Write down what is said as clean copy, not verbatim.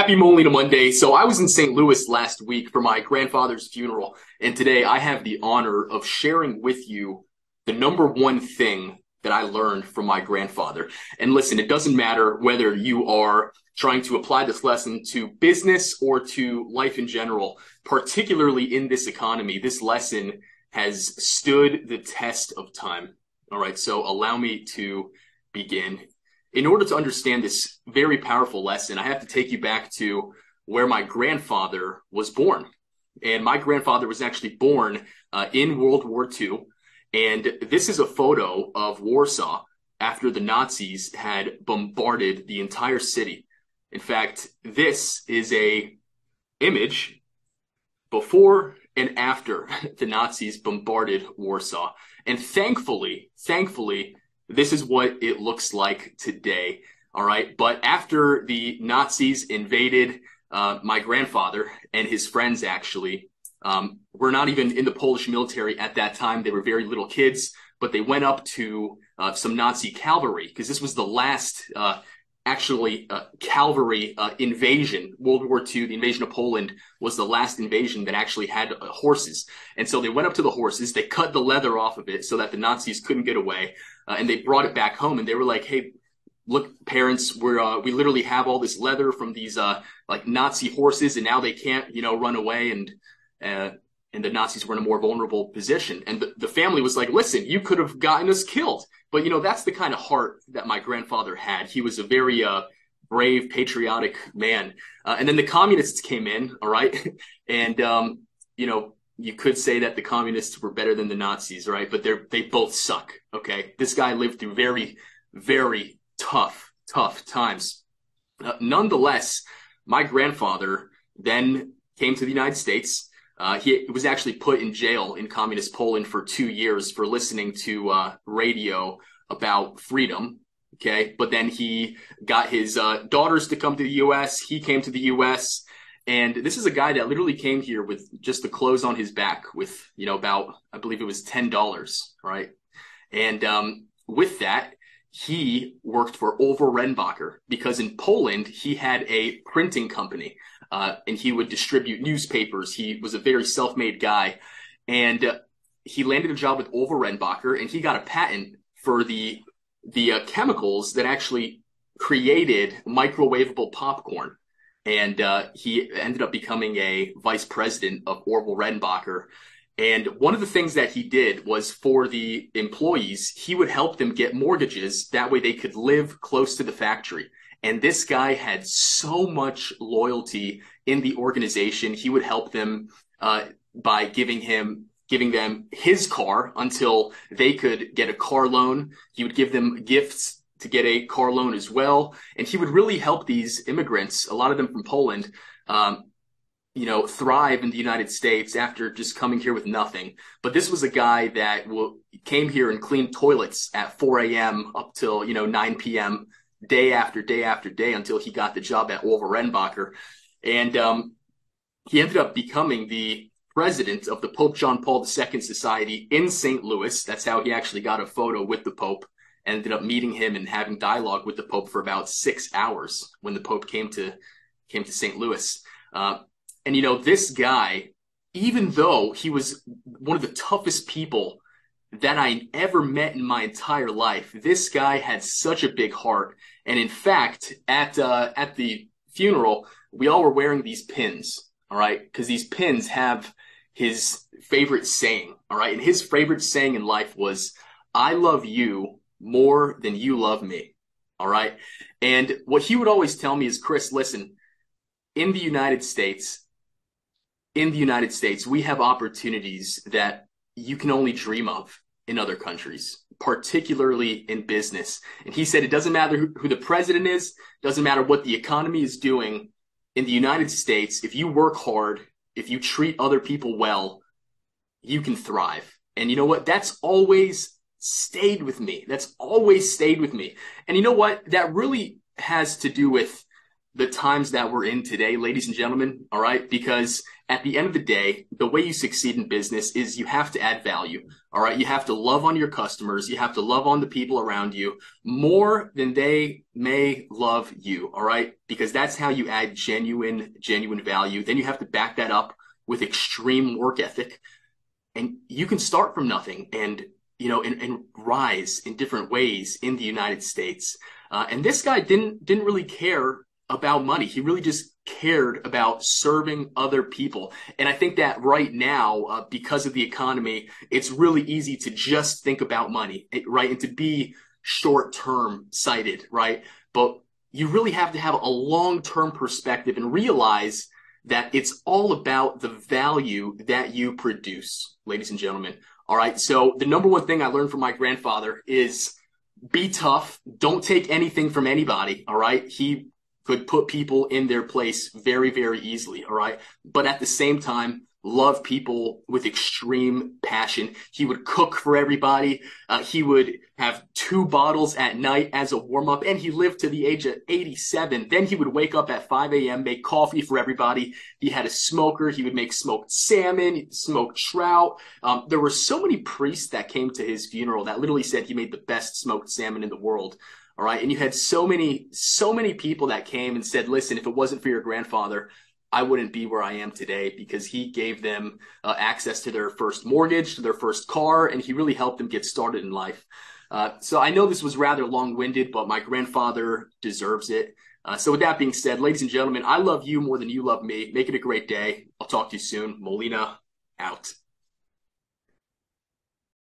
Happy Molina Monday. So I was in St. Louis last week for my grandfather's funeral, and today I have the honor of sharing with you the number one thing that I learned from my grandfather. And listen, it doesn't matter whether you are trying to apply this lesson to business or to life in general, particularly in this economy, this lesson has stood the test of time. All right, so allow me to begin. In order to understand this very powerful lesson, I have to take you back to where my grandfather was born. And my grandfather was actually born in World War II. And this is a photo of Warsaw after the Nazis had bombarded the entire city. In fact, this is a image before and after the Nazis bombarded Warsaw. And thankfully, this is what it looks like today. All right. But after the Nazis invaded, my grandfather and his friends actually were not even in the Polish military at that time. They were very little kids, but they went up to some Nazi cavalry because this was the last cavalry invasion. World War II, the invasion of Poland was the last invasion that actually had horses. And so they went up to the horses, they cut the leather off of it so that the Nazis couldn't get away. And they brought it back home and they were like, hey, look, parents, we literally have all this leather from these like Nazi horses, and now they can't, run away, and the Nazis were in a more vulnerable position. And the family was like, listen, you could have gotten us killed. But, that's the kind of heart that my grandfather had. He was a very brave, patriotic man. And then the communists came in, all right? And, you could say that the communists were better than the Nazis, right? But they both suck, okay? This guy lived through very, very tough times. Nonetheless, my grandfather then came to the United States. He was actually put in jail in communist Poland for 2 years for listening to radio about freedom. Okay. But then he got his daughters to come to the U.S. He came to the U.S. And this is a guy that literally came here with just the clothes on his back with, about, I believe it was $10. Right. And with that, he worked for Overrenbacher because in Poland, he had a printing company. And he would distribute newspapers. He was a very self-made guy. And he landed a job with Overrenbacher, and he got a patent for the chemicals that actually created microwavable popcorn. And he ended up becoming a vice president of Orville Redenbacher. And one of the things that he did was for the employees, he would help them get mortgages. That way they could live close to the factory. And this guy had so much loyalty in the organization. He would help them by giving them his car until they could get a car loan. He would give them gifts to get a car loan as well. And he would really help these immigrants, a lot of them from Poland, thrive in the United States after just coming here with nothing. But this was a guy that came here and cleaned toilets at 4 a.m. up till, 9 p.m. day after day after day until he got the job at Overrenbacher. And he ended up becoming the president of the Pope John Paul II Society in St. Louis. That's how he actually got a photo with the Pope. Ended up meeting him and having dialogue with the Pope for about 6 hours when the Pope came to St. Louis. And this guy, even though he was one of the toughest people that I ever met in my entire life, this guy had such a big heart. And in fact, at the funeral, we all were wearing these pins, all right? Because these pins have his favorite saying, all right? And his favorite saying in life was, I love you more than you love me, all right? And what he would always tell me is, Chris, listen, in the United States, we have opportunities that you can only dream of in other countries, particularly in business. And he said, it doesn't matter who the president is, doesn't matter what the economy is doing. In the United States, if you work hard, if you treat other people well, you can thrive. And you know what? That's always stayed with me. And you know what? That really has to do with the times that we're in today, ladies and gentlemen, all right? Because at the end of the day, the way you succeed in business is you have to add value, all right? You have to love on your customers. You have to love on the people around you more than they may love you, all right? Because that's how you add genuine value. Then you have to back that up with extreme work ethic. And you can start from nothing and, and rise in different ways in the United States. And this guy didn't really care about money. He really just cared about serving other people. And I think that right now, because of the economy, it's really easy to just think about money, right? And to be short-term sighted, right? But you really have to have a long-term perspective and realize that it's all about the value that you produce, ladies and gentlemen. All right. So the number one thing I learned from my grandfather is be tough. Don't take anything from anybody. All right. He could put people in their place very, very easily. All right. But at the same time, love people with extreme passion. He would cook for everybody. He would have 2 bottles at night as a warm up, and he lived to the age of 87. Then he would wake up at 5 a.m., make coffee for everybody. He had a smoker. He would make smoked salmon, smoked trout. There were so many priests that came to his funeral that literally said he made the best smoked salmon in the world. All right. And you had so many people that came and said, listen, if it wasn't for your grandfather, I wouldn't be where I am today, because he gave them access to their first mortgage, to their first car, and he really helped them get started in life. So I know this was rather long-winded, but my grandfather deserves it. So with that being said, ladies and gentlemen, I love you more than you love me. Make it a great day. I'll talk to you soon. Molina out.